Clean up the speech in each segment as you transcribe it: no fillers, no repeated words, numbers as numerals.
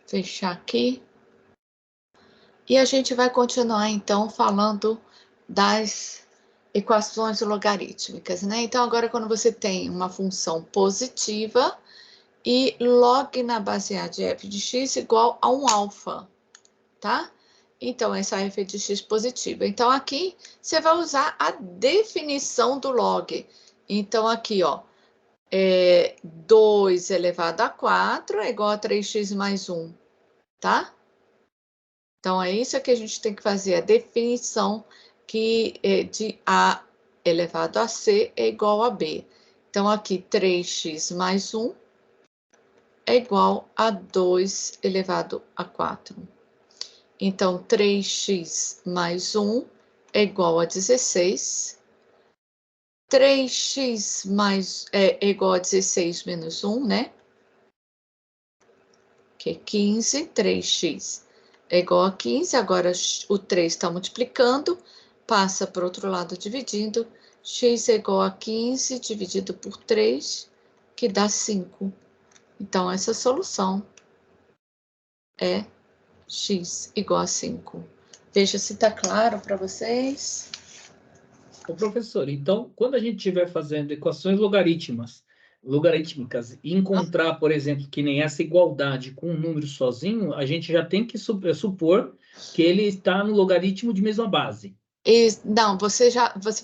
Fechar aqui. E a gente vai continuar, então, falando das equações logarítmicas, né? Então, agora, quando você tem uma função positiva e log na base A de f de x igual a um alfa, tá? Então, essa f de x positiva. Então, aqui, você vai usar a definição do log. Então, aqui, ó, 2 elevado a 4 é igual a 3x mais 1, tá? Então, é isso que a gente tem que fazer, a definição de A elevado a C é igual a B. Então, aqui, 3x mais 1 é igual a 2 elevado a 4. Então, 3x mais 1 é igual a 16. 3x é igual a 16 menos 1, né? Que é 15. 3x é igual a 15. Agora, o 3 está multiplicando. Passa para o outro lado dividindo. X é igual a 15 dividido por 3, que dá 5. Então, essa solução é x igual a 5. Veja se está claro para vocês. Ô, professor, então, quando a gente estiver fazendo equações logarítmicas e encontrar, por exemplo, que nem essa igualdade com um número sozinho, a gente já tem que supor que ele está no logaritmo de mesma base. Não, você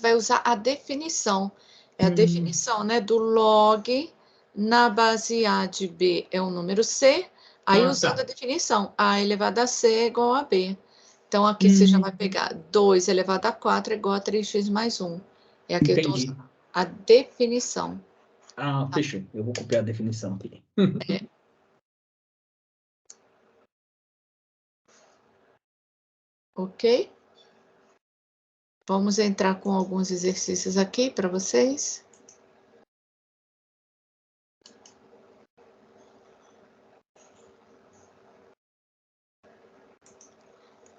vai usar a definição. É a definição, né, do log na base A de B é o número C. Aí, usando a Tá. definição, A elevado a C é igual a B. Então, aqui você já vai Hum, pegar 2 elevado a 4 é igual a 3x mais 1. É aqui eu estou entendi. usando a definição. Ah, fechou. Eu vou copiar a definição aqui. É, ok? Vamos entrar com alguns exercícios aqui para vocês.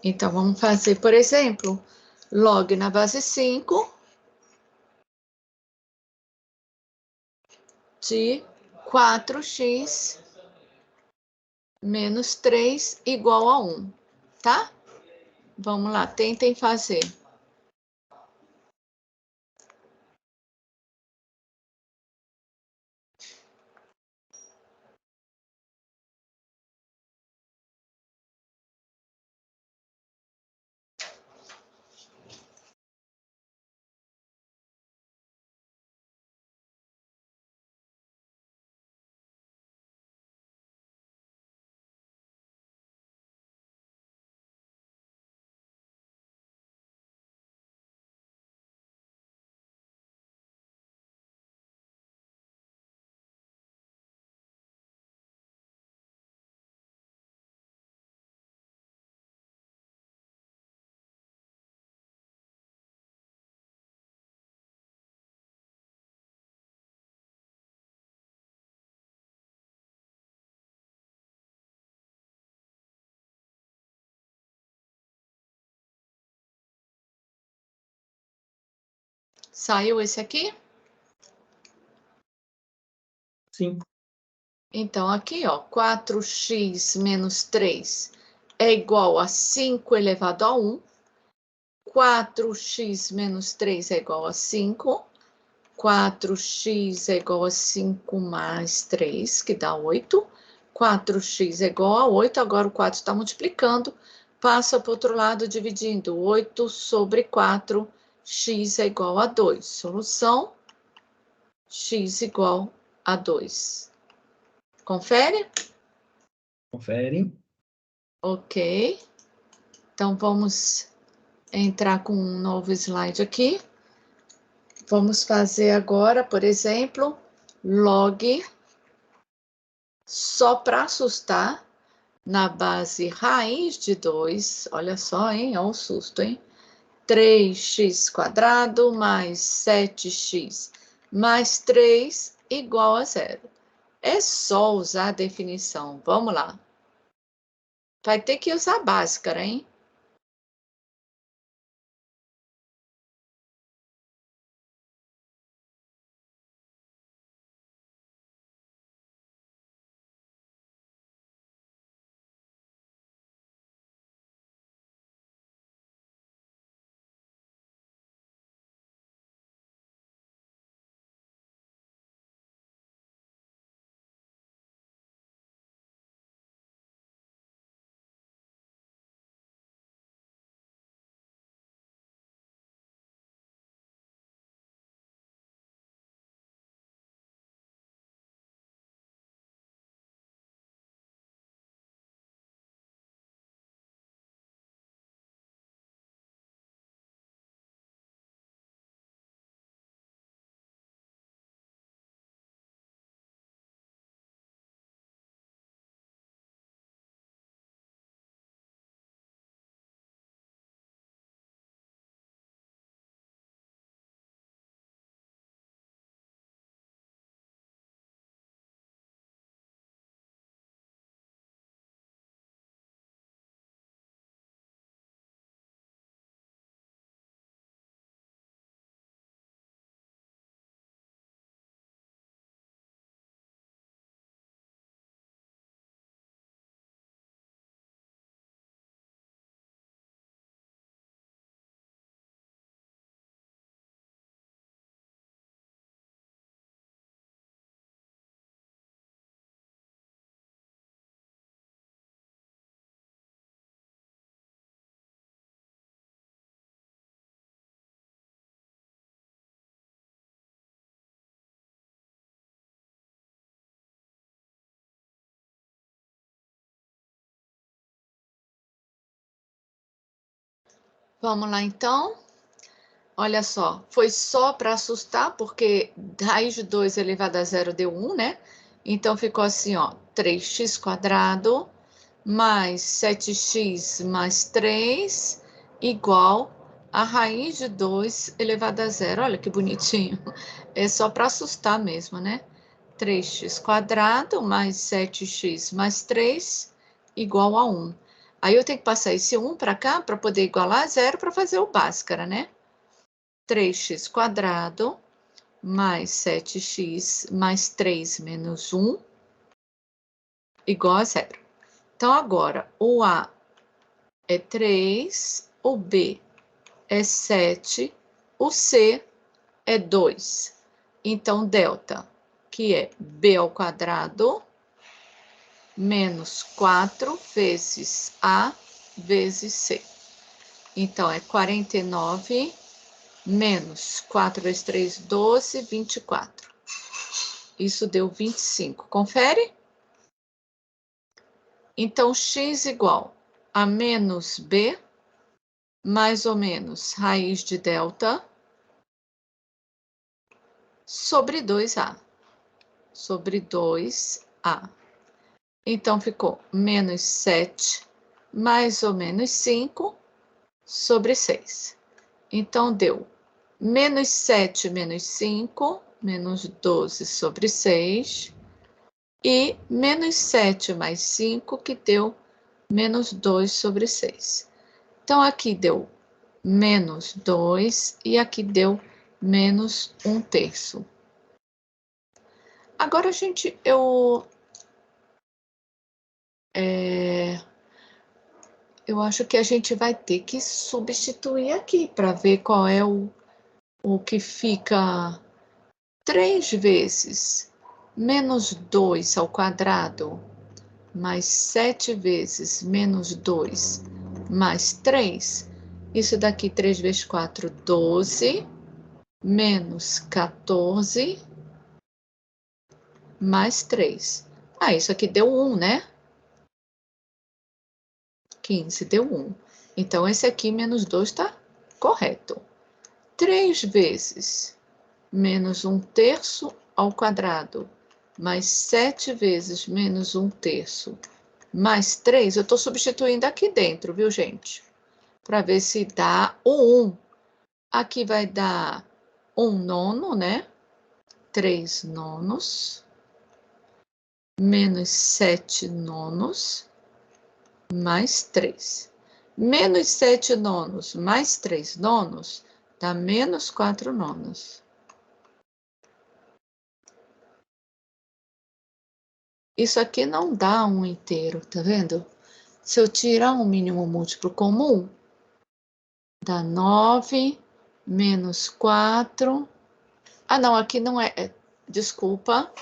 Então, vamos fazer, por exemplo, log na base 5 de 4x menos 3 igual a 1, tá? Vamos lá, tentem fazer. Saiu esse aqui? Sim. Então, aqui, ó, 4x menos 3 é igual a 5 elevado a 1. 4x menos 3 é igual a 5. 4x é igual a 5 mais 3, que dá 8. 4x é igual a 8. Agora o 4 está multiplicando. Passa para o outro lado dividindo. 8 sobre 4, x é igual a 2. Solução, x igual a 2. Confere? Confere. Ok. Então, vamos entrar com um novo slide aqui. Vamos fazer agora, por exemplo, log, só para assustar, na base raiz de 2, olha só, hein? Olha o susto, hein? 3x quadrado mais 7x mais 3 igual a 0. É só usar a definição. Vamos lá. Vai ter que usar a Bhaskara, hein? Vamos lá, então. Olha só, foi só para assustar, porque raiz de 2 elevado a zero deu 1, né? Então, ficou assim, ó, 3x² mais 7x mais 3 igual a raiz de 2 elevado a zero. Olha que bonitinho. É só para assustar mesmo, né? 3x² mais 7x mais 3 igual a 1. Aí eu tenho que passar esse 1 para cá para poder igualar a zero para fazer o Bhaskara, né? 3x² mais 7x mais 3 menos 1 igual a zero. Então, agora, o A é 3, o B é 7, o C é 2. Então, delta, que é B ao quadrado, menos 4 vezes A vezes C. Então, é 49 menos 4 vezes 3, 12, 24. Isso deu 25. Confere? Então, x igual a menos b, mais ou menos raiz de delta, sobre 2a. Sobre 2a. Então, ficou menos 7, mais ou menos 5, sobre 6. Então, deu menos 7 menos 5, menos 12 sobre 6, e menos 7 mais 5, que deu menos 2 sobre 6. Então, aqui deu menos 2 e aqui deu menos 1/3. Agora, gente, eu acho que a gente vai ter que substituir aqui para ver qual é o que fica 3 vezes menos 2 ao quadrado, mais 7 vezes menos 2 mais 3. Isso daqui, 3 vezes 4, 12, menos 14, mais 3. Ah, isso aqui deu 1, né? 15 deu 1. Então, esse aqui, menos 2, está correto. 3 vezes menos 1/3 ao quadrado, mais 7 vezes menos 1/3, mais 3, eu estou substituindo aqui dentro, viu, gente? Para ver se dá o 1. Aqui vai dar 1/9, né? 3/9, menos 7/9, mais 3. Menos 7/9 mais 3/9 dá menos 4/9. Isso aqui não dá 1/3, tá vendo? Se eu tirar um mínimo múltiplo comum, dá 9 menos 4. Ah, não, aqui não é. Desculpa,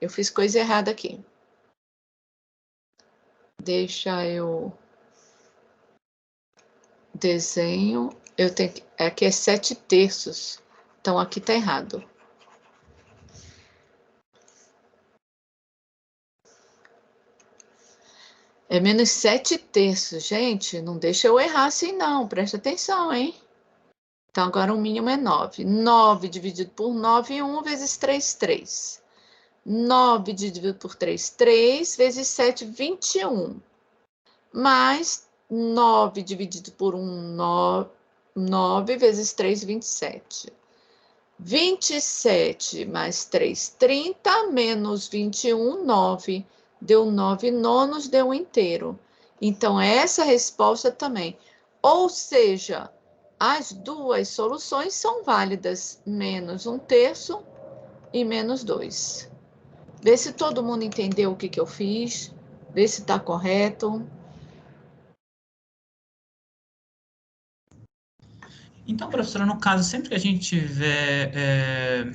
eu fiz coisa errada aqui. Deixa eu desenho. Eu tenho que. Aqui é 7/3. Então, aqui tá errado. É menos 7/3, gente. Não deixa eu errar assim, não. Presta atenção, hein? Então, agora o mínimo é 9. 9 dividido por 9, 1 vezes 3, 3. 9 dividido por 3, 3 vezes 7, 21. Mais 9 dividido por 1, 9 vezes 3, 27. 27 mais 3, 30, menos 21, 9. Deu 9/9, deu 1/3. Então, essa resposta também. Ou seja, as duas soluções são válidas, menos 1/3 e menos 2. Vê se todo mundo entendeu o que eu fiz, vê se está correto. Então, professora, no caso, sempre que a gente tiver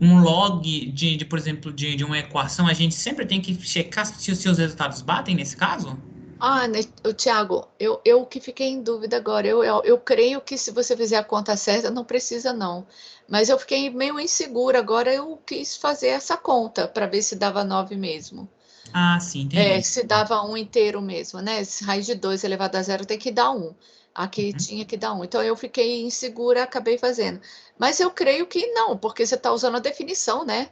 um log por exemplo, de uma equação, a gente sempre tem que checar se os seus resultados batem nesse caso? Ah, né, Tiago, eu que fiquei em dúvida agora. Eu creio que se você fizer a conta certa, não precisa, não. Mas eu fiquei meio insegura. Agora eu quis fazer essa conta para ver se dava 9 mesmo. Ah, sim, entendi. Se dava 1 inteiro mesmo, né? Se raiz de 2 elevado a zero tem que dar 1. Aqui tinha que dar 1. Então, eu fiquei insegura, acabei fazendo. Mas eu creio que não, porque você está usando a definição, né?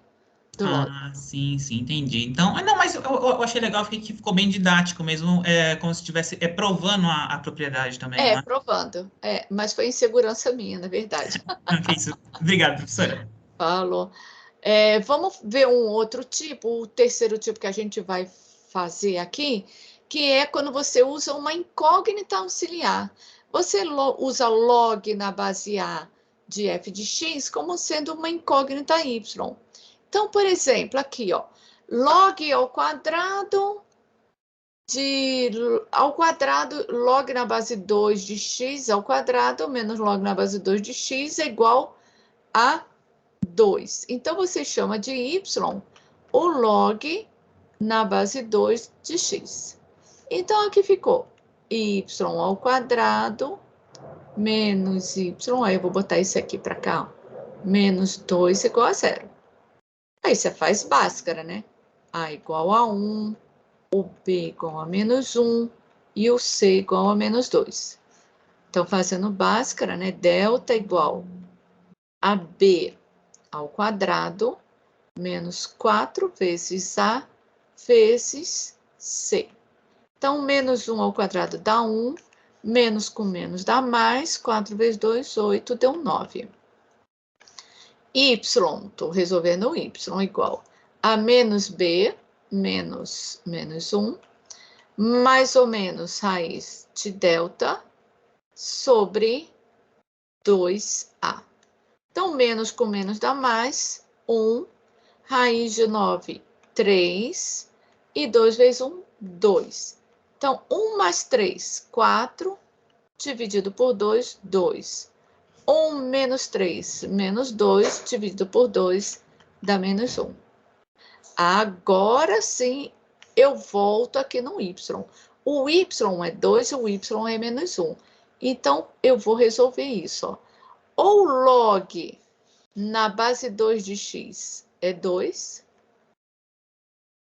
Do log. Ah, sim, sim, entendi. Então, não, mas eu achei legal que ficou bem didático mesmo, como se estivesse provando a propriedade também, É, não é? provando. É, mas foi insegurança minha, na verdade. Que isso. Obrigado, professora. Falou. Vamos ver um outro tipo, o terceiro tipo que a gente vai fazer aqui, que é quando você usa uma incógnita auxiliar. Você usa log na base A de f de x como sendo uma incógnita y. Então, por exemplo, aqui, ó, log ao quadrado log na base 2 de x ao quadrado menos log na base 2 de x é igual a 2. Então, você chama de y o log na base 2 de x. Então, aqui ficou y ao quadrado menos y. Aí, eu vou botar isso aqui para cá, ó, menos 2 igual a 0. Aí, você faz Bhaskara, né? A igual a 1, o b igual a menos 1 e o c igual a menos 2. Então, fazendo Bhaskara, né? Delta igual a b ao quadrado menos 4 vezes A vezes C. Então, menos 1 ao quadrado dá 1, menos com menos dá mais, 4 vezes 2, 8, deu 9. Y, estou resolvendo o y, igual a menos B, menos 1, mais ou menos raiz de delta sobre 2A. Então, menos com menos dá mais, 1, raiz de 9, 3, e 2 vezes 1, 2. Então, 1 mais 3, 4, dividido por 2, 2. 1 menos 3, menos 2, dividido por 2, dá menos 1. Agora sim, eu volto aqui no y. O y é 2 e o y é menos 1. Então, eu vou resolver isso, ó. Ou log na base 2 de x é 2,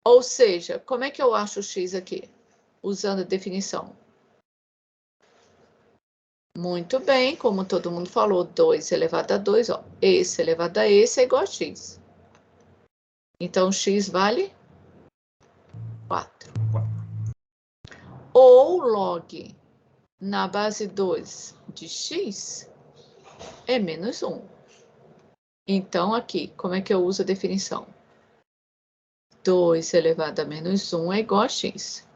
ou seja, como é que eu acho o x aqui? Usando a definição. Muito bem, como todo mundo falou, 2 elevado a 2, ó, esse elevado a esse é igual a x. Então, x vale 4. Ou log na base 2 de x é menos 1. Então, aqui, como é que eu uso a definição? 2 elevado a menos 1 é igual a x.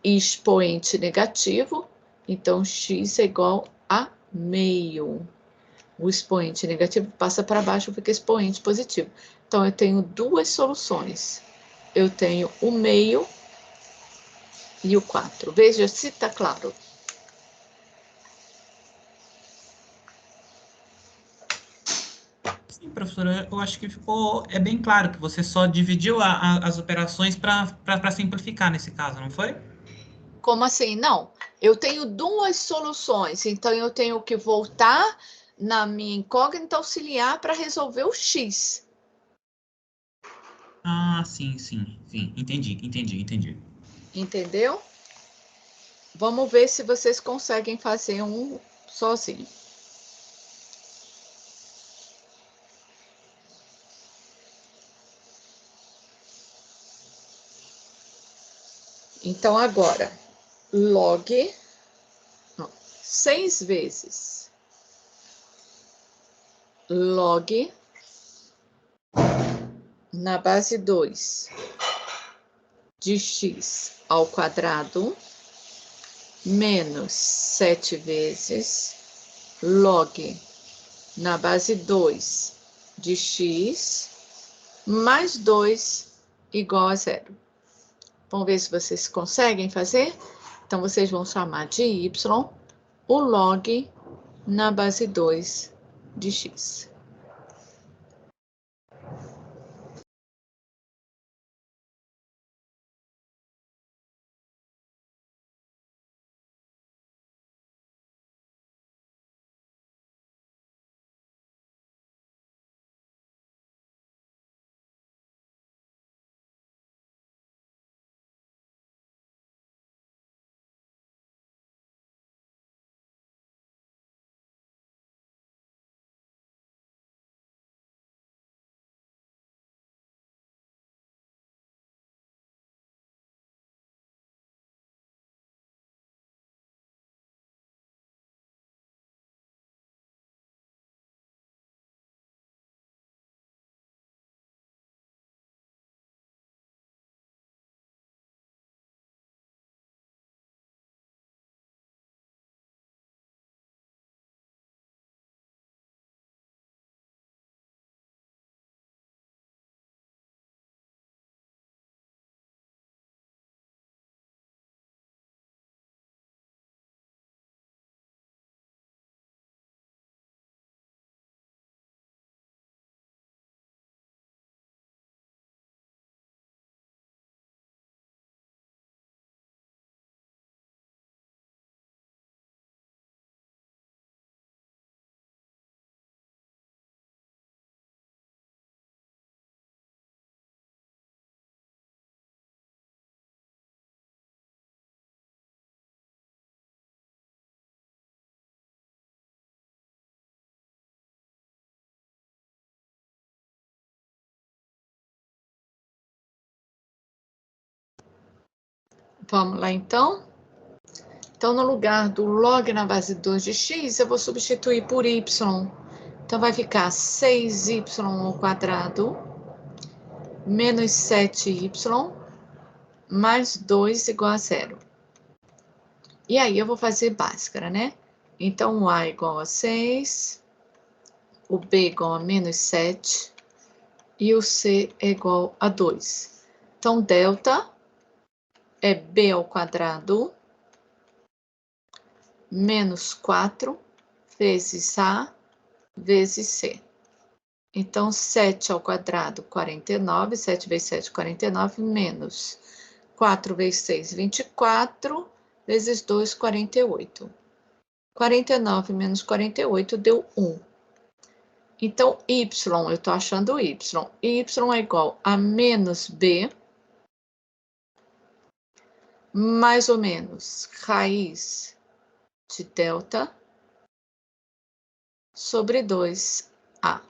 Expoente negativo, então x é igual a meio. O expoente negativo passa para baixo, fica expoente positivo. Então, eu tenho duas soluções. Eu tenho o meio e o 4. Veja se está claro. Sim, professora, eu acho que ficou bem claro que você só dividiu as operações para simplificar nesse caso, não foi? Como assim? Não. Eu tenho duas soluções, então eu tenho que voltar na minha incógnita auxiliar para resolver o x. Ah, sim, sim, sim. Entendi. Entendeu? Vamos ver se vocês conseguem fazer um sozinho. Então, agora, log 6 vezes log na base 2 de x ao quadrado menos 7 vezes log na base 2 de x mais 2 igual a 0. Vamos ver se vocês conseguem fazer? Então, vocês vão chamar de y o log na base 2 de x. Vamos lá, então. Então, no lugar do log na base 2 de x, eu vou substituir por y. Então, vai ficar 6y ao quadrado menos 7y mais 2 igual a 0. E aí, eu vou fazer Bhaskara, né? Então, o a igual a 6, o b igual a menos 7 e o c é igual a 2. Então, delta é b ao quadrado menos 4 vezes a vezes c. Então, 7 ao quadrado, 49. 7 vezes 7, 49, menos 4 vezes 6, 24, vezes 2, 48. 49 menos 48 deu 1. Então, y, eu estou achando y. Y é igual a menos b, mais ou menos raiz de delta sobre 2a.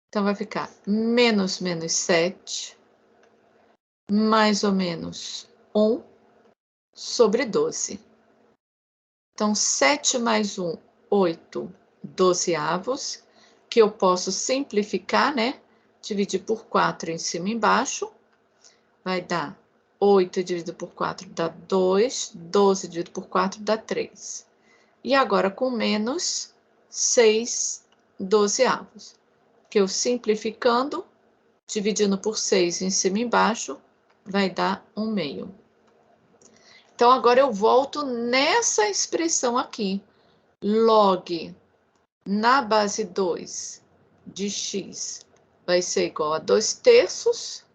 Então, vai ficar menos 7, mais ou menos 1 sobre 12. Então, 7 mais 1, 8 dozeavos, que eu posso simplificar, né? Dividir por 4 em cima e embaixo. Vai dar 8 dividido por 4 dá 2, 12 dividido por 4 dá 3. E agora com menos 6 dozeavos, que eu simplificando, dividindo por 6 em cima e embaixo, vai dar 1/2. Então, agora eu volto nessa expressão aqui. Log na base 2 de x vai ser igual a 2/3.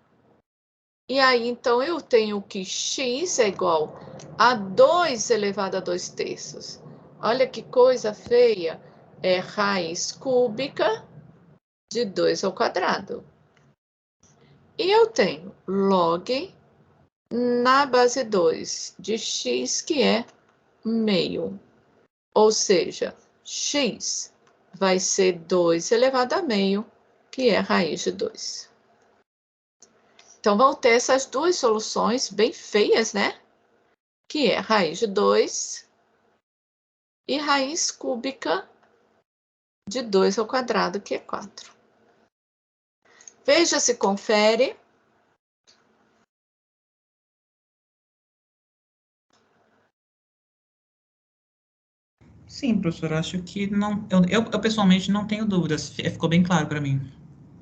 E aí, então, eu tenho que x é igual a 2 elevado a 2/3. Olha que coisa feia. É raiz cúbica de 2 ao quadrado. E eu tenho log na base 2 de x, que é meio. Ou seja, x vai ser 2 elevado a meio, que é raiz de 2. Então, vão ter essas duas soluções bem feias, né? Que é raiz de 2 e raiz cúbica de 2 ao quadrado, que é 4. Veja se confere. Sim, professor, acho que não. Eu pessoalmente não tenho dúvidas, ficou bem claro para mim.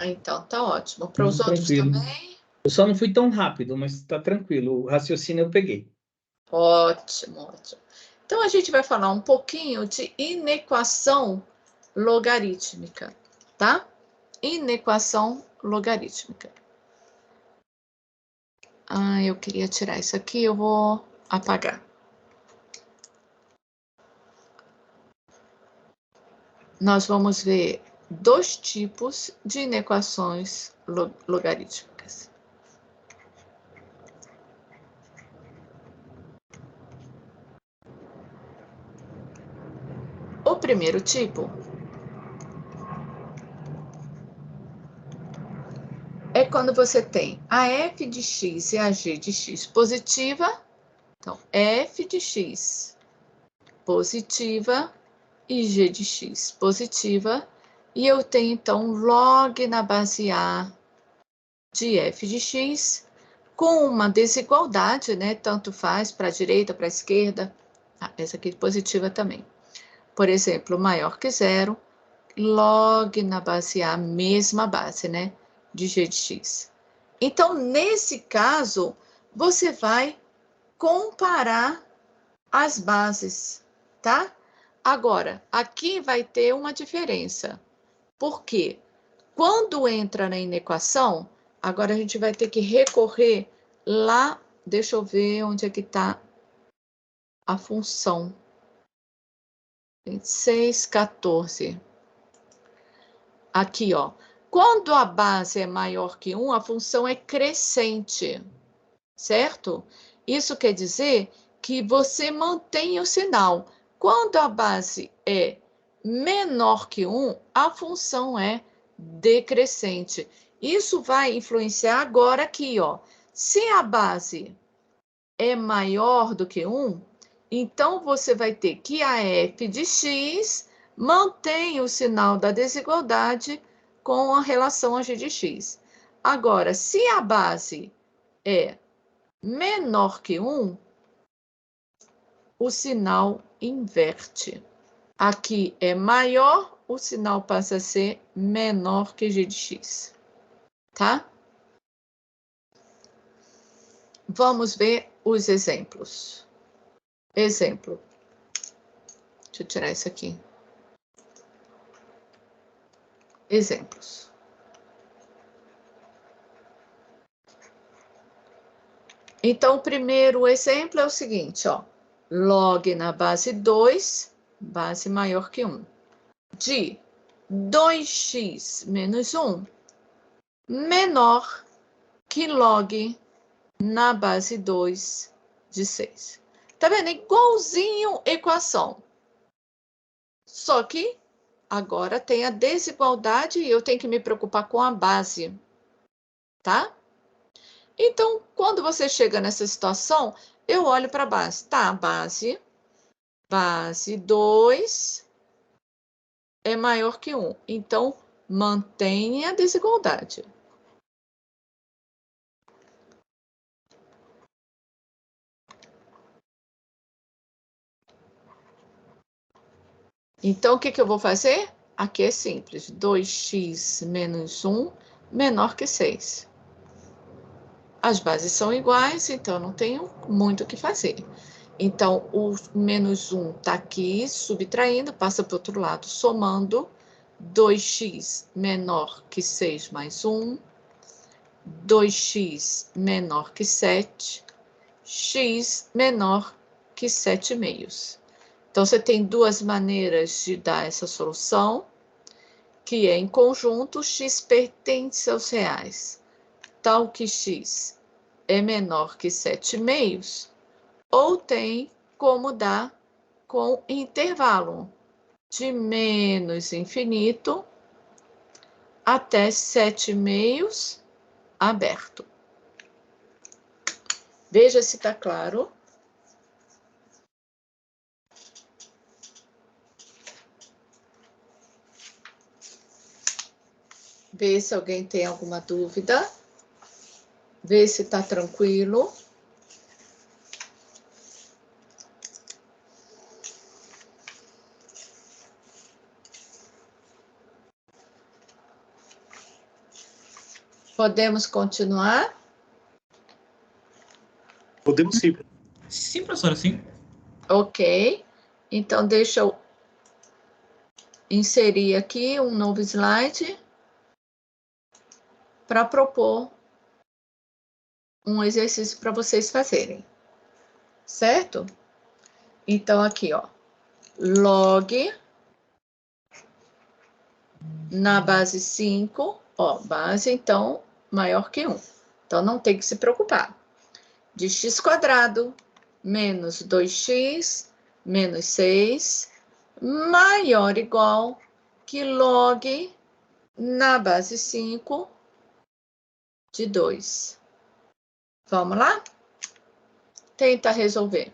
Então, tá ótimo. Para os outros Tranquilo. também? Eu só não fui tão rápido, mas tá tranquilo. O raciocínio eu peguei. Ótimo, ótimo. Então, a gente vai falar um pouquinho de inequação logarítmica, tá? Inequação logarítmica. Ah, eu queria tirar isso aqui, eu vou apagar. Nós vamos ver dois tipos de inequações logarítmicas. O primeiro tipo é quando você tem a f de x e a g de x positiva. Então, f de x positiva e g de x positiva. E eu tenho, então, log na base a de f de x com uma desigualdade, né? Tanto faz para a direita, para a esquerda. Essa aqui positiva também. Por exemplo, maior que 0, log na base a, mesma base, né? De g de x. Então, nesse caso, você vai comparar as bases, tá? Agora, aqui vai ter uma diferença. Por quê? Quando entra na inequação, agora a gente vai ter que recorrer lá, deixa eu ver onde é que está a função. 26, 14. Aqui, ó. Quando a base é maior que 1, a função é crescente, certo? Isso quer dizer que você mantém o sinal. Quando a base é menor que 1, a função é decrescente. Isso vai influenciar agora aqui, ó. Se a base é maior do que 1, então você vai ter que a f de x mantém o sinal da desigualdade com a relação a g de x. Agora, se a base é menor que 1, o sinal inverte. Aqui é maior, o sinal passa a ser menor que g de x, tá? Vamos ver os exemplos. Exemplo. Deixa eu tirar isso aqui. Exemplos. Então, o primeiro exemplo é o seguinte, ó. Log na base 2, base maior que 1, de 2x menos 1, menor que log na base 2 de 6. Tá vendo? Igualzinho equação. Só que agora tem a desigualdade e eu tenho que me preocupar com a base, tá? Então, quando você chega nessa situação, eu olho para a base. Tá, base 2 é maior que 1. Então, mantém a desigualdade. Então, o que eu vou fazer? Aqui é simples. 2x menos 1 menor que 6. As bases são iguais, então não tenho muito o que fazer. Então, o menos 1 está aqui, subtraindo, passa para o outro lado, somando. 2x menor que 6 mais 1. 2x menor que 7. X menor que 7 meios. Então, você tem duas maneiras de dar essa solução, que é em conjunto, x pertence aos reais, tal que x é menor que 7 meios, ou tem como dar com intervalo de menos infinito até 7 meios aberto. Veja se está claro. Vê se alguém tem alguma dúvida. Vê se está tranquilo. Podemos continuar? Podemos sim. Sim, professora, sim. Ok. Então, deixa eu inserir aqui um novo slide para propor um exercício para vocês fazerem, certo? Então, aqui, ó, log na base 5, ó, base, então, maior que 1. Então, não tem que se preocupar. De x² menos 2x menos 6 maior ou igual que log na base 5 de 2. Vamos lá? Tenta resolver.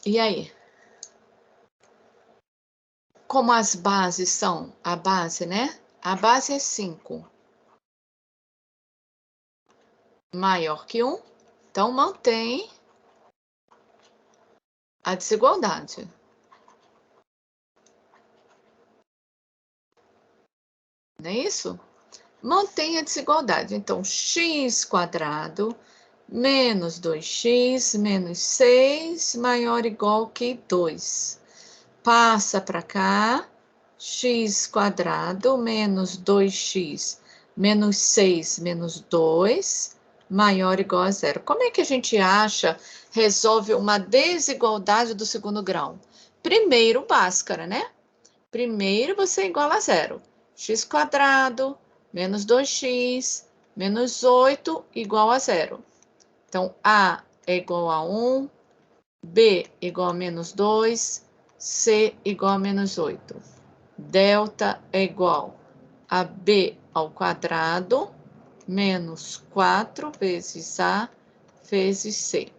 E aí? Como as bases são? A base, né? A base é 5. Maior que 1. Então, mantém a desigualdade. Não é isso? Mantém a desigualdade. Então, x² menos 2x menos 6 maior ou igual que 2. Passa para cá, x² menos 2x menos 6 menos 2 maior ou igual a 0. Como é que a gente resolve uma desigualdade do segundo grau? Primeiro, Bhaskara, né? Primeiro você iguala a 0. x² menos 2x menos 8 igual a 0. Então, A é igual a 1, B igual a menos 2, C igual a menos 8. Delta é igual a B ao quadrado menos 4 vezes A vezes C.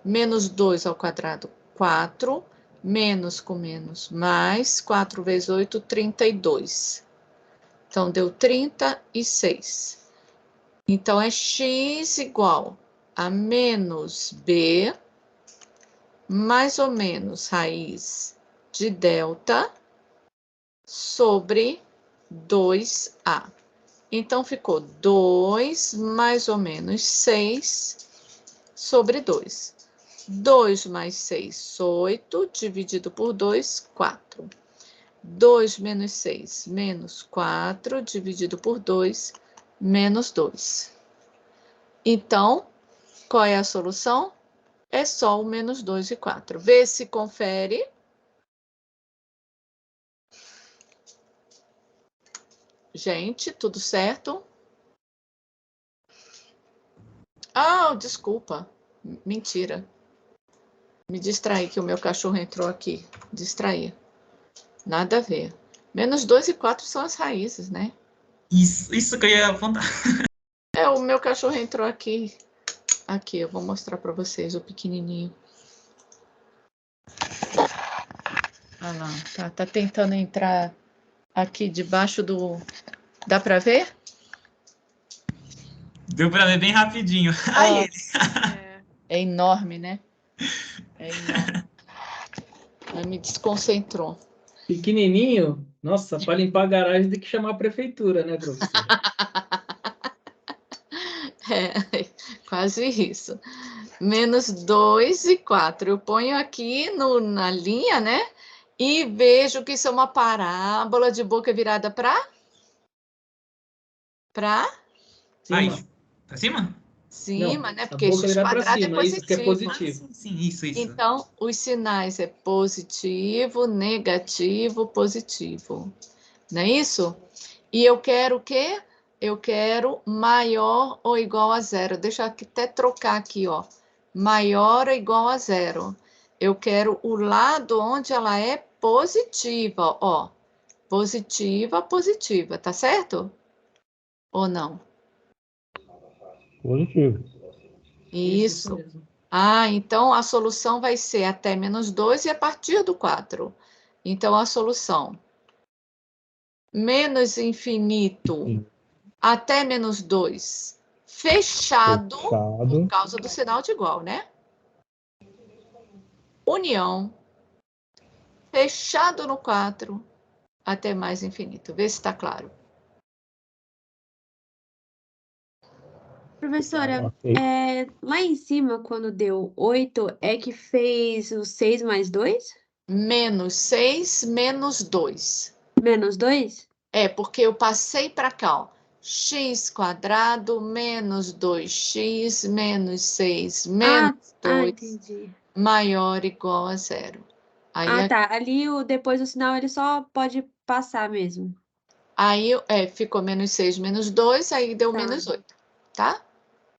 Menos 2 ao quadrado, 4. Menos com menos, mais. 4 vezes 8, 32. Então, deu 36. Então, é x igual a menos b, mais ou menos raiz de delta, sobre 2a. Então, ficou 2 mais ou menos 6 sobre 2. 2 mais 6, 8, dividido por 2, 4. 2 menos 6, menos 4, dividido por 2, menos 2. Então, qual é a solução? É só o menos 2 e 4. Vê se confere. Gente, tudo certo? Ah, desculpa. Mentira. Me distraí que o meu cachorro entrou aqui. Distraí. Nada a ver. Menos 2 e 4 são as raízes, né? Isso que eu ia apontar. É, o meu cachorro entrou aqui. Aqui, eu vou mostrar para vocês o pequenininho. Olha lá, tá tentando entrar aqui debaixo do... Dá para ver? Deu pra ver bem rapidinho. Aí ele. É enorme, né? É enorme. Aí me desconcentrou. Pequenininho? Nossa, para limpar a garagem tem que chamar a prefeitura, né, professor? É, quase isso. Menos 2 e 4. Eu ponho aqui na linha, né? E vejo que isso é uma parábola de boca virada para Aí, Cima. pra cima? cima, Não, né? a Porque boca x² virar para é cima, isso porque é positivo. positivo. Sim, isso. Então, os sinais é positivo, negativo, positivo. Não é isso? E eu quero o quê? Eu quero maior ou igual a 0. Deixa eu até trocar aqui, ó. Maior ou igual a 0. Eu quero o lado onde ela é positiva, ó. Positiva, positiva, tá certo? Ou não? Positivo. Isso Isso. mesmo. Ah, então a solução vai ser até menos 2 e a partir do 4. Então, a solução menos infinito até menos 2, fechado por causa do sinal de igual, né? União, fechado no 4, até mais infinito. Vê se está claro. Professora, Ok. lá em cima, quando deu 8, é que fez o 6 mais 2? Menos 6, menos 2. Menos 2? É, porque eu passei para cá, ó. x² menos 2x menos 6 menos 2 entendi. maior ou igual a 0. Aí, Tá. Ali, depois do sinal, ele só pode passar mesmo. aí ficou menos 6 menos 2, aí deu Tá. menos 8, tá?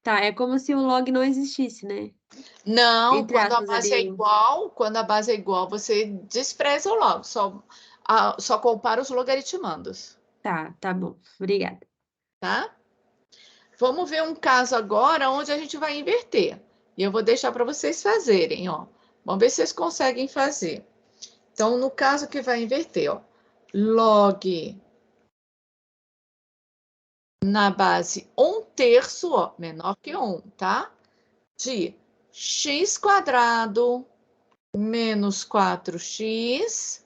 Tá, é como se o log não existisse, né? Não, Entre quando a aspas, base é ali. igual, você despreza o log, só compara os logaritmandos, Tá bom. Obrigada. tá? Vamos ver um caso agora onde a gente vai inverter. E eu vou deixar para vocês fazerem, ó. Vamos ver se vocês conseguem fazer. Então, no caso que vai inverter, ó, log na base 1/3, ó, menor que 1, tá? De x² menos 4x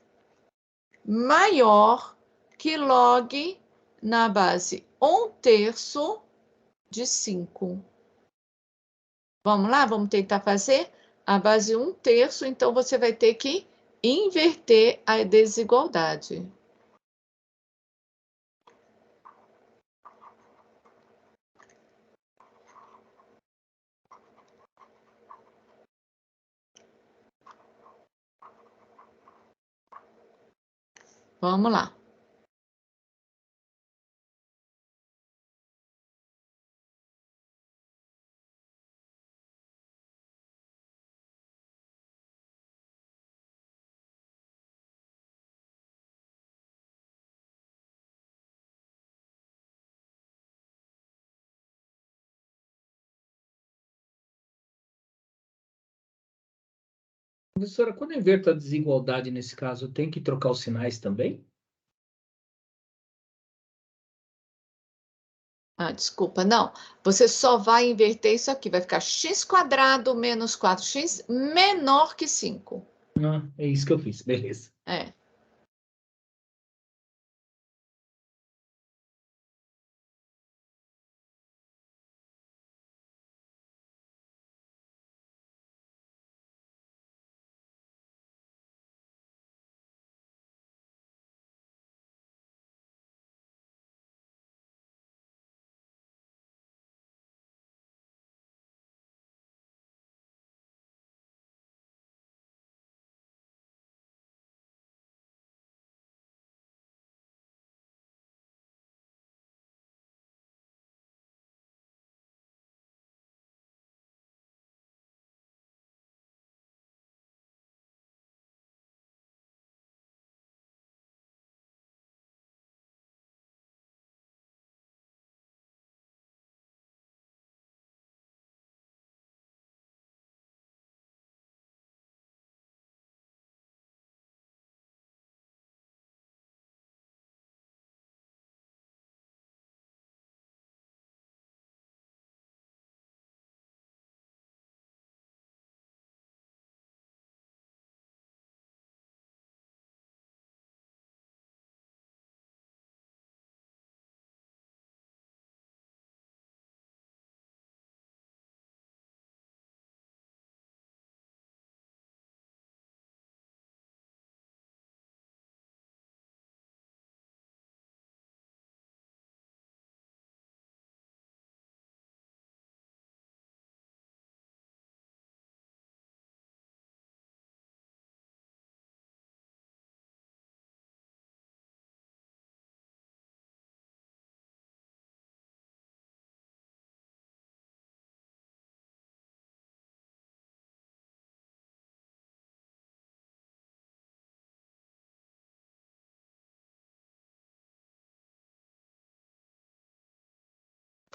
maior que log na base 1/3 de 5. Vamos lá? Vamos tentar fazer a base 1/3, então você vai ter que inverter a desigualdade. Vamos lá. Professora, quando eu inverto a desigualdade nesse caso, tem que trocar os sinais também? Ah, desculpa, não. Você só vai inverter isso aqui. Vai ficar x² menos 4x menor que 5. Ah, é isso que eu fiz, beleza. É.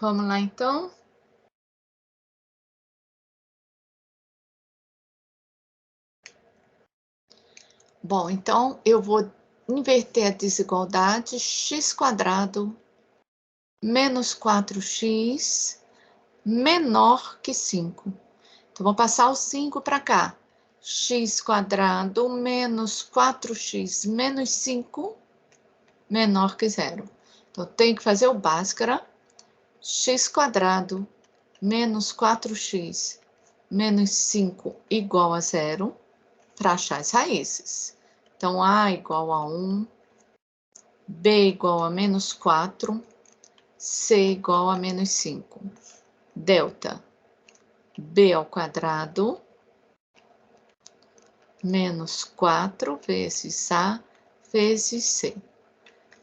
Vamos lá, então. Bom, então eu vou inverter a desigualdade x² menos 4x menor que 5. Então, vou passar o 5 para cá. x² menos 4x menos 5 menor que 0. Então, tenho que fazer o Bhaskara. x² menos 4x menos 5 igual a 0 para achar as raízes. Então, A igual a 1, B igual a menos 4, C igual a menos 5. Delta B² menos 4 vezes A vezes C.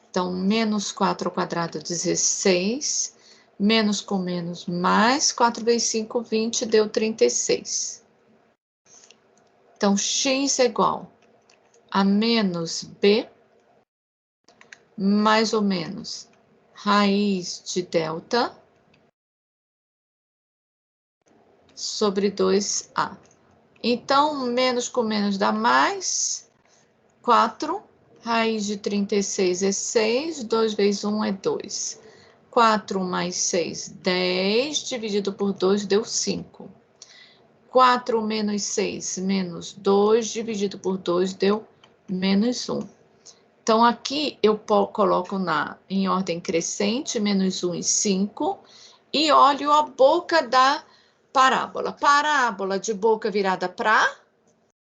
Então, menos 4², 16. Menos com menos, mais 4 vezes 5, 20, deu 36. Então, x é igual a menos b, mais ou menos, raiz de delta sobre 2a. Então, menos com menos dá mais. 4, raiz de 36 é 6, 2 vezes 1 é 2. 4 mais 6, 10, dividido por 2 deu 5. 4 menos 6, menos 2, dividido por 2 deu menos 1. Então, aqui eu coloco em ordem crescente, menos 1 e 5, e olho a boca da parábola. Parábola de boca virada para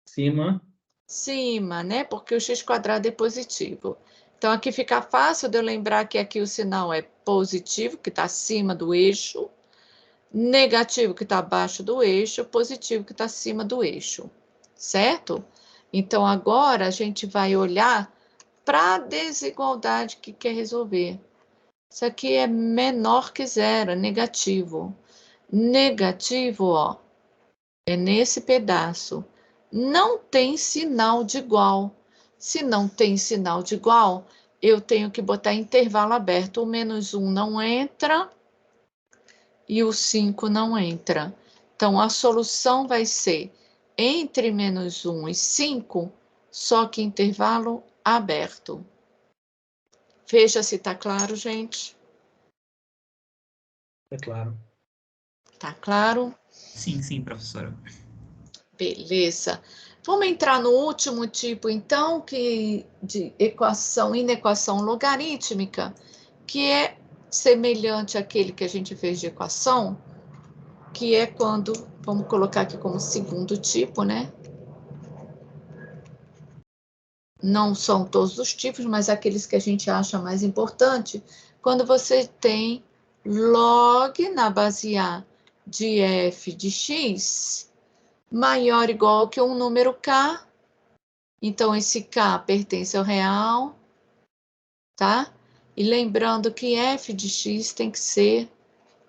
cima, né? Porque o x² é positivo. Então, aqui fica fácil de eu lembrar que aqui o sinal é positivo, que está acima do eixo, negativo, que está abaixo do eixo, positivo, que está acima do eixo, certo? Então, agora a gente vai olhar para a desigualdade que quer resolver. Isso aqui é menor que zero, é negativo. Negativo, ó, é nesse pedaço. Não tem sinal de igual. Se não tem sinal de igual, eu tenho que botar intervalo aberto. O menos 1 não entra e o 5 não entra. Então, a solução vai ser entre menos 1 e 5, só que intervalo aberto. Veja se está claro, gente. É claro. Tá claro? Sim, sim, professora. Beleza. Vamos entrar no último tipo, então, de inequação logarítmica, que é semelhante àquele que a gente fez de equação, que é quando, vamos colocar aqui como segundo tipo, né? Não são todos os tipos, mas aqueles que a gente acha mais importante, quando você tem log na base A de f de x maior ou igual que um número k, então esse k pertence ao real, tá? E lembrando que f de x tem que ser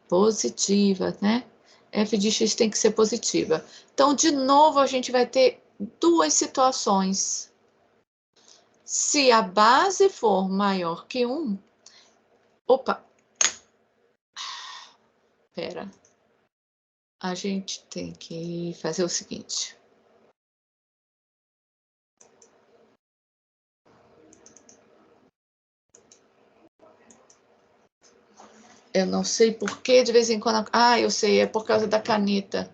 positiva, né? F de x tem que ser positiva. Então, de novo, a gente vai ter duas situações. Se a base for maior que 1, opa, pera, a gente tem que fazer o seguinte. Eu não sei por que de vez em quando... Ah, eu sei, é por causa da caneta.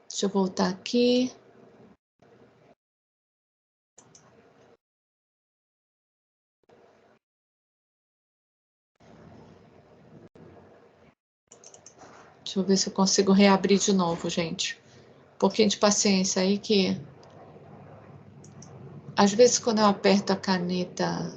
Deixa eu voltar aqui. Deixa eu ver se eu consigo reabrir de novo, gente. Um pouquinho de paciência aí que... Às vezes, quando eu aperto a caneta...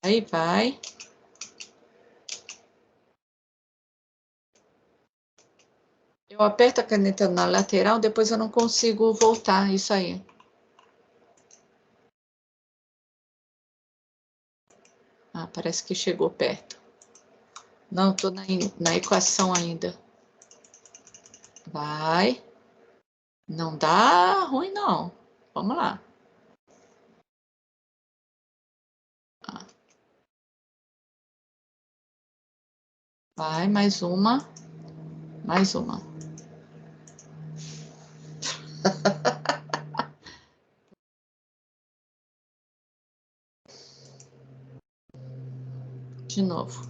Aí vai. Eu aperto a caneta na lateral, depois eu não consigo voltar, isso aí. Ah, parece que chegou perto. Não, estou na equação ainda. Vai. Não dá ruim, não. Vamos lá. Vai, mais uma. Mais uma. De novo.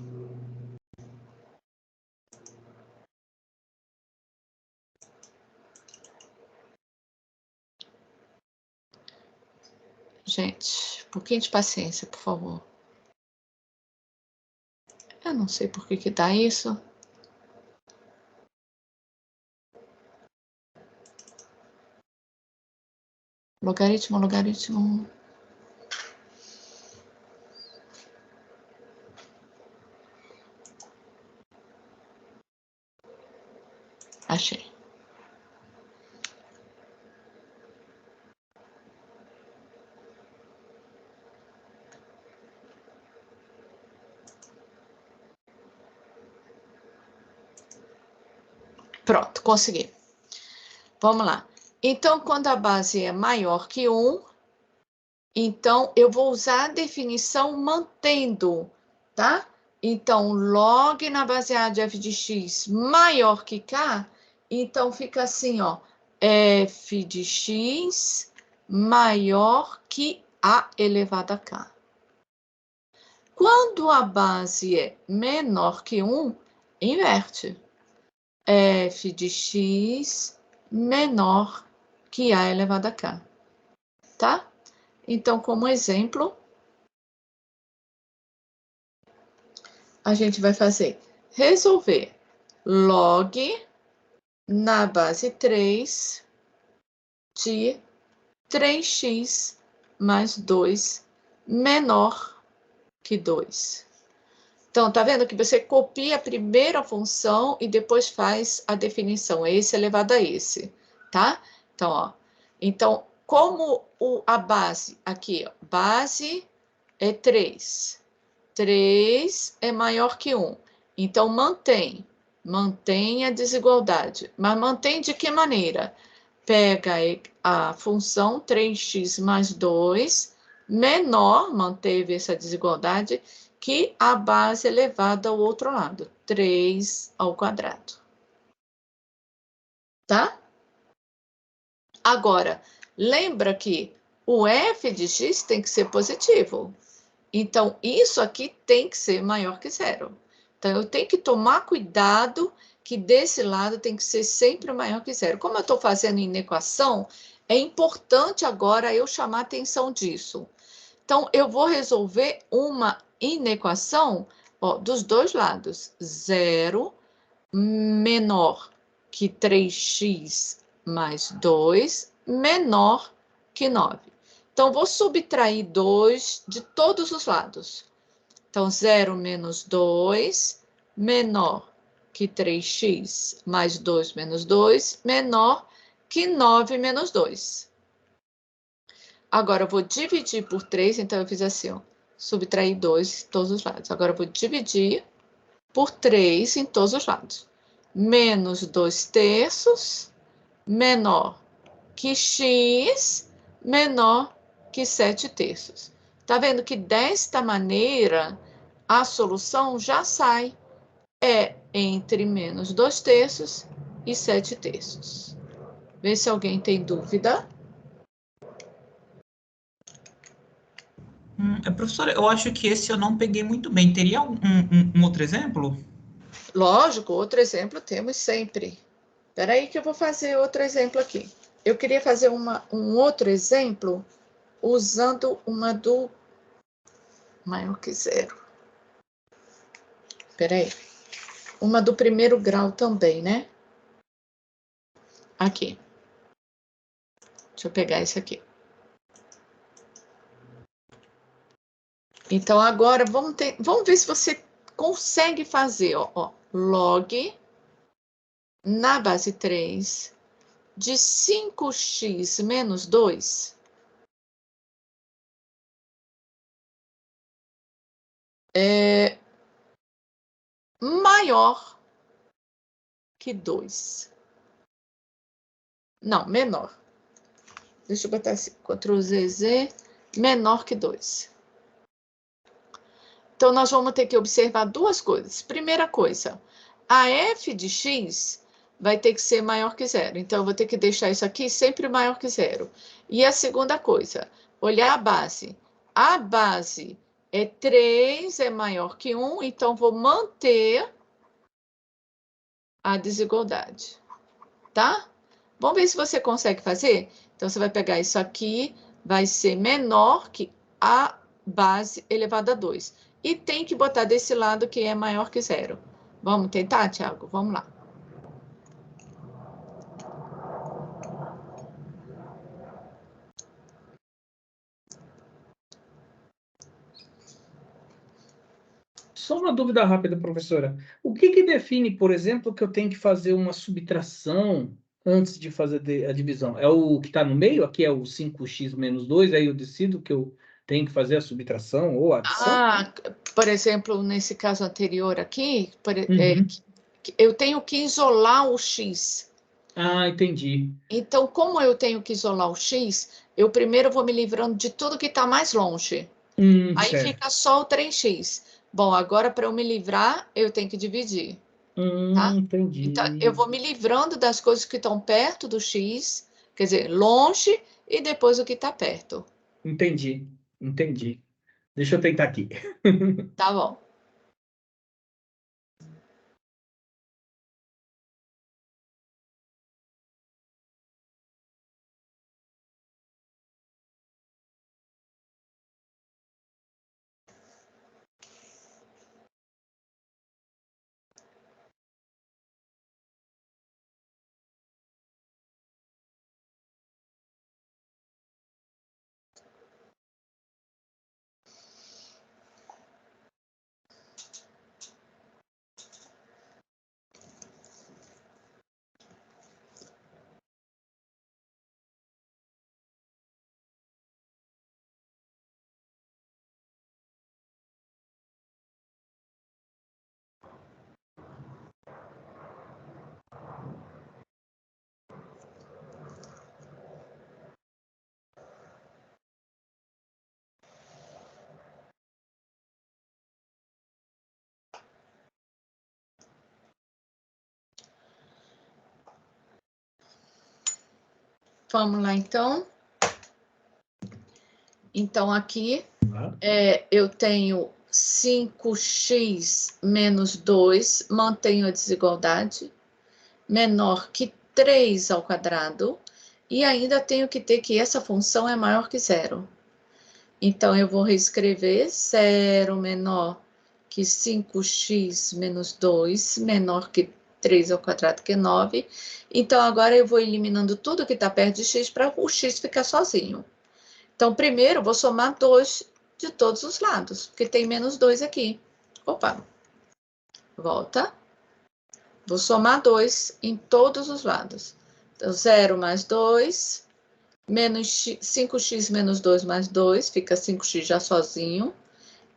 Gente, um pouquinho de paciência, por favor. Eu não sei por que dá isso. Logaritmo, logaritmo. Achei. Pronto, consegui. Vamos lá. Então, quando a base é maior que 1, então eu vou usar a definição mantendo, tá? Então, log na base A de f de x maior que k, então fica assim, ó, f de x maior que a elevado a k. Quando a base é menor que 1, inverte. F de x menor que a elevado a k, tá? Então, como exemplo, a gente vai fazer resolver log na base 3 de 3x mais 2 menor que 2. Então, tá vendo que você copia a primeira função e depois faz a definição, esse elevado a esse, tá? Então, ó, então, como a base, aqui, ó, base é 3. 3 é maior que 1. Então, mantém a desigualdade. Mas mantém de que maneira? Pega a função 3x mais 2 menor, manteve essa desigualdade, que a base elevada ao outro lado, 3 ao quadrado. Tá? Agora, lembra que o f de x tem que ser positivo. Então, isso aqui tem que ser maior que zero. Então, eu tenho que tomar cuidado que desse lado tem que ser sempre maior que zero. Como eu estou fazendo inequação, é importante agora eu chamar a atenção disso. Então, eu vou resolver uma inequação, ó, dos dois lados. 0 menor que 3x mais 2 menor que 9. Então, vou subtrair 2 de todos os lados. Então, 0 menos 2 menor que 3x mais 2 menos 2 menor que 9 menos 2. Agora, eu vou dividir por 3, então eu fiz assim, ó, subtrair 2 em todos os lados. Agora, eu vou dividir por 3 em todos os lados. Menos 2 terços menor que x menor que 7 terços. Tá vendo que desta maneira a solução já sai. É entre menos 2 terços e 7 terços. Vê se alguém tem dúvida. Professora, eu acho que esse eu não peguei muito bem. Teria um outro exemplo? Lógico, outro exemplo temos sempre. Espera aí que eu vou fazer outro exemplo aqui. Eu queria fazer um outro exemplo usando uma do maior que zero. Espera aí. Uma do primeiro grau também, né? Aqui. Deixa eu pegar esse aqui. Então, agora, vamos ver se você consegue fazer, ó, log na base 3 de 5x menos 2 é maior que 2. Não, menor. Deixa eu botar assim, Ctrl+Z, menor que 2. Então, nós vamos ter que observar duas coisas. Primeira coisa, a f de x vai ter que ser maior que zero. Então, eu vou ter que deixar isso aqui sempre maior que zero. E a segunda coisa, olhar a base. A base é 3, é maior que 1, então vou manter a desigualdade. Tá? Vamos ver se você consegue fazer? Então, você vai pegar isso aqui, vai ser menor que a base elevado a 2. E tem que botar desse lado que é maior que zero. Vamos tentar, Thiago? Vamos lá. Só uma dúvida rápida, professora. O que define, por exemplo, que eu tenho que fazer uma subtração antes de fazer a divisão? É o que está no meio? Aqui é o 5x menos 2, aí eu decido que eu tenho que fazer a subtração ou a adição? Por exemplo, nesse caso anterior aqui, eu tenho que isolar o x. Ah, entendi. Então, como eu tenho que isolar o x, eu primeiro vou me livrando de tudo que está mais longe. Aí Certo. fica só o 3x. Bom, agora para eu me livrar, eu tenho que dividir, tá? Então, eu Entendi. vou me livrando das coisas que estão perto do x, quer dizer, longe, e depois o que está perto. Entendi. Entendi. Deixa eu tentar aqui. Tá bom. Vamos lá, então. Então, aqui eu tenho 5x menos 2, mantenho a desigualdade, menor que 3 ao quadrado, e ainda tenho que ter que essa função é maior que zero. Então, eu vou reescrever 0 menor que 5x menos 2, menor que 3 ao quadrado, que é 9. Então, agora eu vou eliminando tudo que está perto de x para o x ficar sozinho. Então, primeiro, vou somar 2 de todos os lados, porque tem menos 2 aqui. Opa, volta. Vou somar 2 em todos os lados. Então, 0 mais 2, menos 5x menos 2 mais 2, fica 5x já sozinho,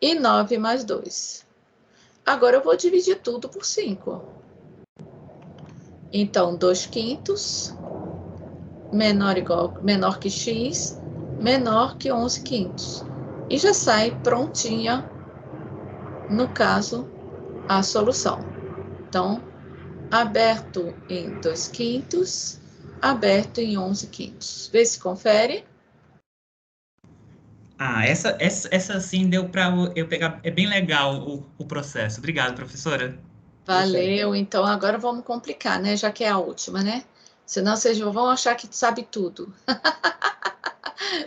e 9 mais 2. Agora, eu vou dividir tudo por 5. Então, 2 quintos, menor que x, menor que 11 quintos. E já sai prontinha, no caso, a solução. Então, aberto em 2 quintos, aberto em 11 quintos. Vê se confere. Ah, essa sim deu para eu pegar. É bem legal o processo. Obrigado, professora. Valeu. Então, agora vamos complicar, né? Já que é a última, né? Senão vocês vão achar que sabe tudo.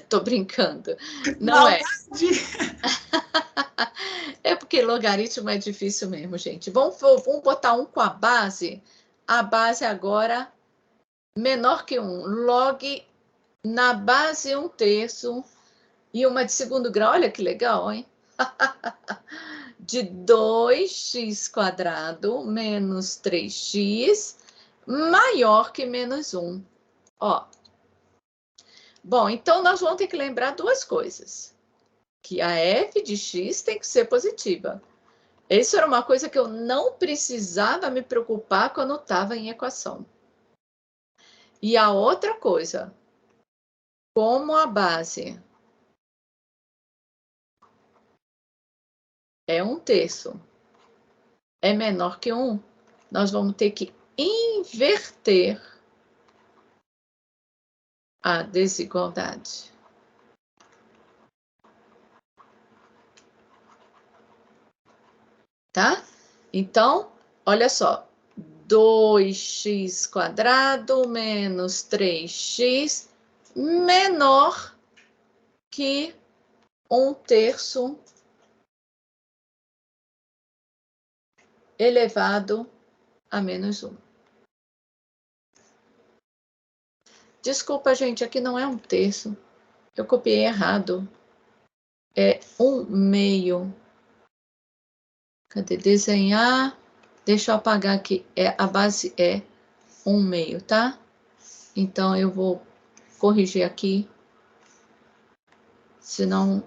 Tô brincando. Não é. É porque logaritmo é difícil mesmo, gente. Vamos botar um com a base. A base agora menor que 1. Log na base 1/3 e uma de segundo grau. Olha que legal, hein? De 2x² menos 3x maior que menos 1. Ó. Bom, então nós vamos ter que lembrar duas coisas. Que a f de x tem que ser positiva. Isso era uma coisa que eu não precisava me preocupar quando estava em equação. E a outra coisa, como a base é 1/3, é menor que 1, nós vamos ter que inverter a desigualdade. Tá? Então, olha só. 2x² menos 3x menor que 1/3 elevado a menos 1. Desculpa, gente, aqui não é 1/3. Eu copiei errado. É 1/2. Cadê? Desenhar. Deixa eu apagar aqui. A base é 1/2, tá? Então, eu vou corrigir aqui. Senão,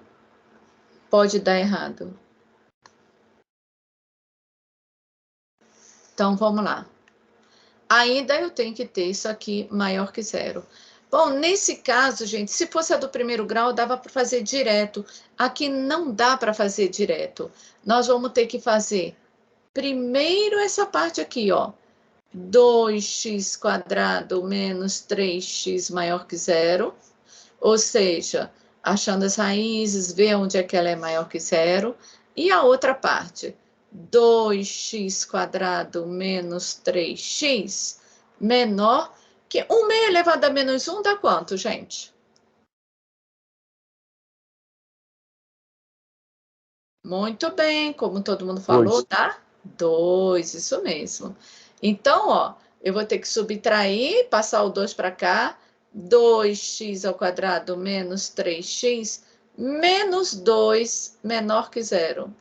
pode dar errado. Então, vamos lá. Ainda eu tenho que ter isso aqui maior que zero. Bom, nesse caso, gente, se fosse a do primeiro grau, dava para fazer direto. Aqui não dá para fazer direto. Nós vamos ter que fazer primeiro essa parte aqui, ó. 2x² menos 3x maior que zero. Ou seja, achando as raízes, ver onde é que ela é maior que zero. E a outra parte, 2x² menos 3x menor que 1 meio elevado a menos 1 dá quanto, gente? Muito bem, como todo mundo falou, Dois. dá 2, isso mesmo. Então, ó, eu vou ter que subtrair, passar o 2 para cá, 2x² menos 3x menos 2 menor que zero.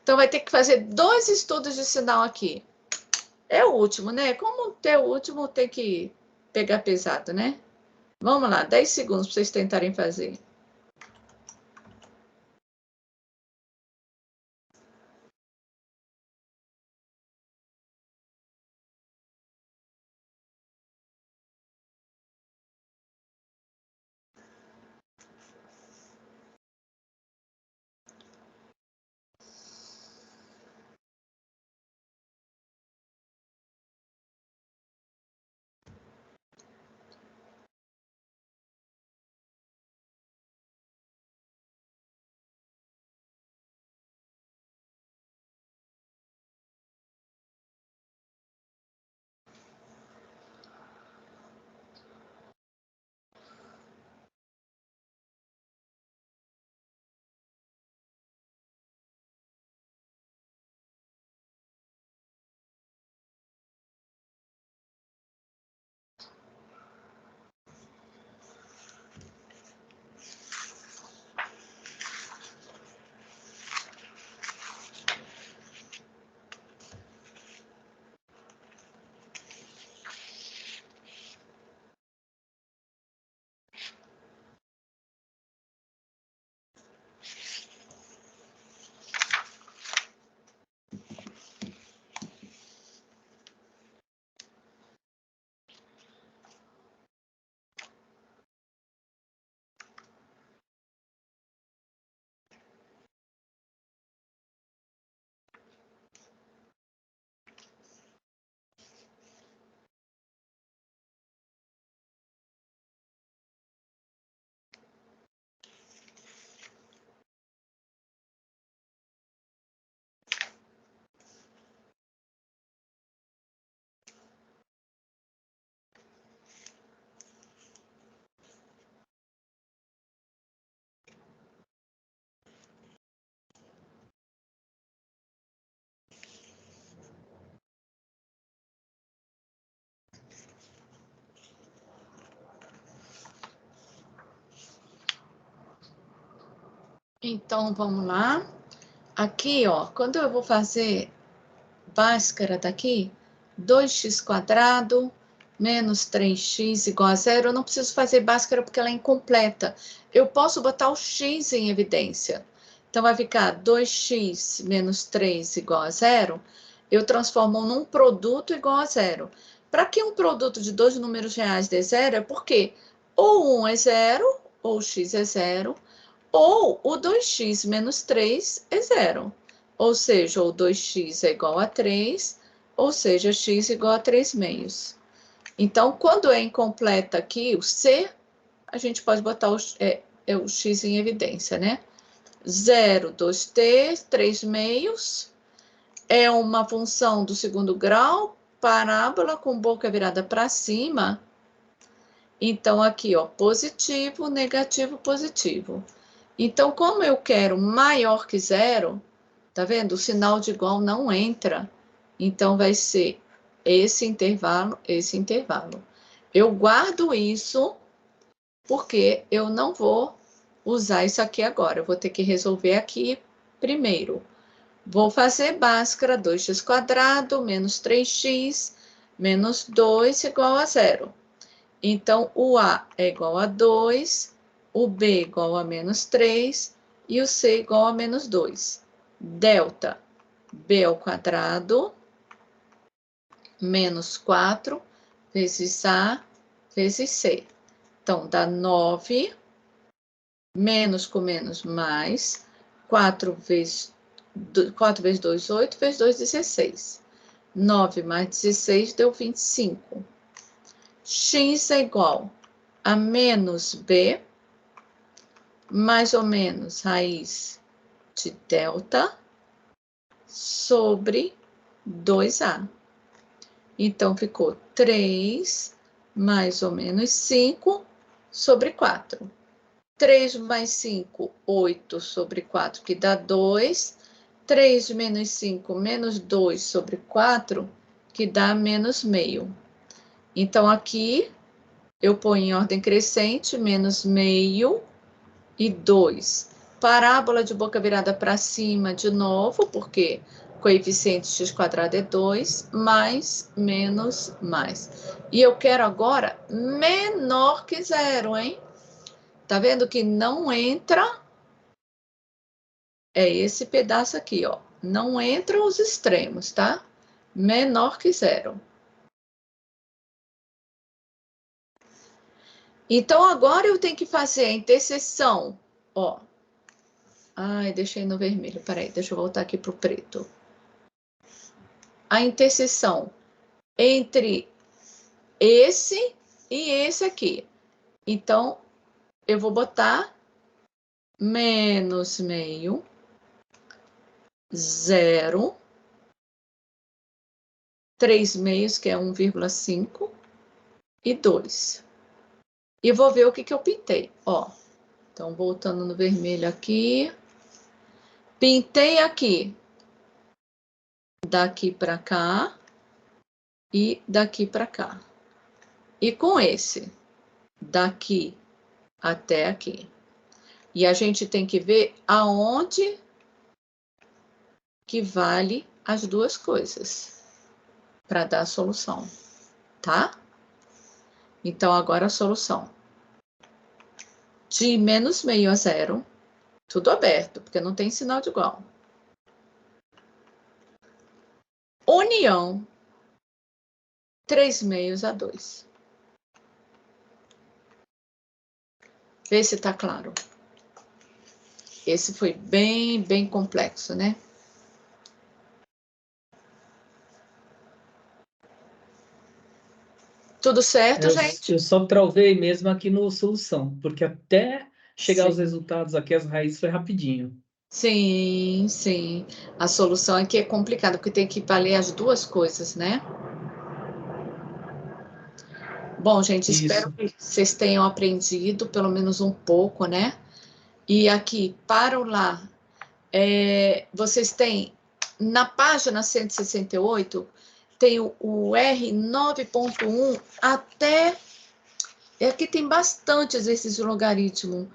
Então, vai ter que fazer 2 estudos de sinal aqui. É o último, né? Como ter o último, tem que pegar pesado, né? Vamos lá, 10 segundos para vocês tentarem fazer. Então, vamos lá. Aqui, ó, quando eu vou fazer Bhaskara daqui, 2x² menos 3x igual a zero, eu não preciso fazer Bhaskara porque ela é incompleta. Eu posso botar o x em evidência. Então, vai ficar 2x menos 3 igual a zero, eu transformo num produto igual a zero. Para que um produto de dois números reais dê zero, é porque ou 1 é zero, ou x é zero, ou o 2x menos 3 é zero. Ou seja, o 2x é igual a 3, ou seja, x igual a 3 meios. Então, quando é incompleta aqui, o C, a gente pode botar o x em evidência, né? 0, 2t, 3 meios, é uma função do segundo grau, parábola com boca virada para cima. Então, aqui, ó, positivo, negativo, positivo. Então, como eu quero maior que zero, tá vendo? O sinal de igual não entra. Então, vai ser esse intervalo, esse intervalo. Eu guardo isso porque eu não vou usar isso aqui agora. Eu vou ter que resolver aqui primeiro. Vou fazer Bhaskara 2x² menos 3x menos 2 igual a zero. Então, o A é igual a 2, o B igual a menos 3 e o C igual a menos 2. Delta B ao quadrado menos 4 vezes A vezes C. Então, dá 9, menos com menos mais, 4 vezes 2, 8, vezes 2, 16. 9 mais 16 deu 25. X é igual a menos B, mais ou menos raiz de delta, sobre 2A. Então, ficou 3 mais ou menos 5 sobre 4. 3 mais 5, 8 sobre 4, que dá 2. 3 menos 5, menos 2 sobre 4, que dá menos meio. Então, aqui, eu ponho em ordem crescente, menos meio e 2. Parábola de boca virada para cima de novo, porque coeficiente x² é 2, mais, menos, mais. E eu quero agora menor que zero, hein? Tá vendo que não entra? É esse pedaço aqui, ó. Não entra os extremos, tá? Menor que zero. Então, agora eu tenho que fazer a interseção, ó. Ai, deixei no vermelho. Peraí, deixa eu voltar aqui pro preto. A interseção entre esse e esse aqui. Então, eu vou botar menos meio, 0, 3 meios, que é 1,5, e 2. E vou ver o que eu pintei, ó. Então, voltando no vermelho aqui. Pintei aqui. Daqui para cá. E daqui para cá. E com esse, daqui até aqui. E a gente tem que ver aonde que vale as duas coisas para dar a solução, tá? Então, agora a solução. De menos meio a zero, tudo aberto, porque não tem sinal de igual. União, 3 meios a 2. Vê se tá claro. Esse foi bem complexo, né? Tudo certo, gente? Eu só travei mesmo aqui no solução, porque até chegar Sim. aos resultados aqui, as raízes foi rapidinho. Sim, sim. A solução aqui é complicada, porque tem que valer as duas coisas, né? Bom, gente, espero Isso. que vocês tenham aprendido pelo menos um pouco, né? E aqui, para o lá, vocês têm, na página 168, tem o R9.1 até... Aqui tem bastante exercício logaritmo.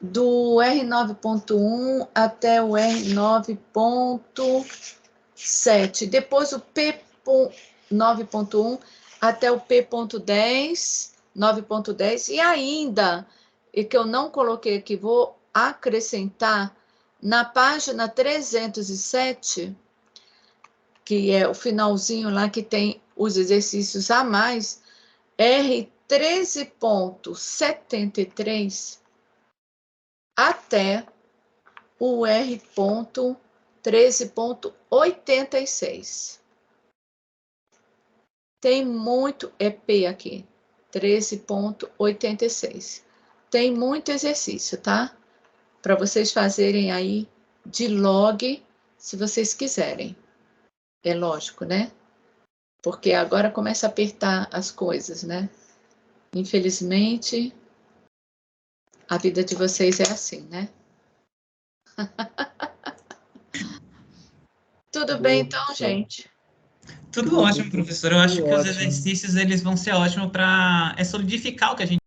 Do R9.1 até o R9.7. Depois o P9.1 até o P.10, 9.10. E ainda, e que eu não coloquei aqui, vou acrescentar na página 307, que é o finalzinho lá que tem os exercícios a mais, R13.73 até o R.13.86. Tem muito EP aqui, 13.86. Tem muito exercício, tá? Para vocês fazerem aí de log, se vocês quiserem. É lógico, né? Porque agora começa a apertar as coisas, né? Infelizmente, a vida de vocês é assim, né? Tudo bem, então, gente? Tudo ótimo, professor. Eu acho Tudo que os ótimo. exercícios eles vão ser ótimos para solidificar o que a gente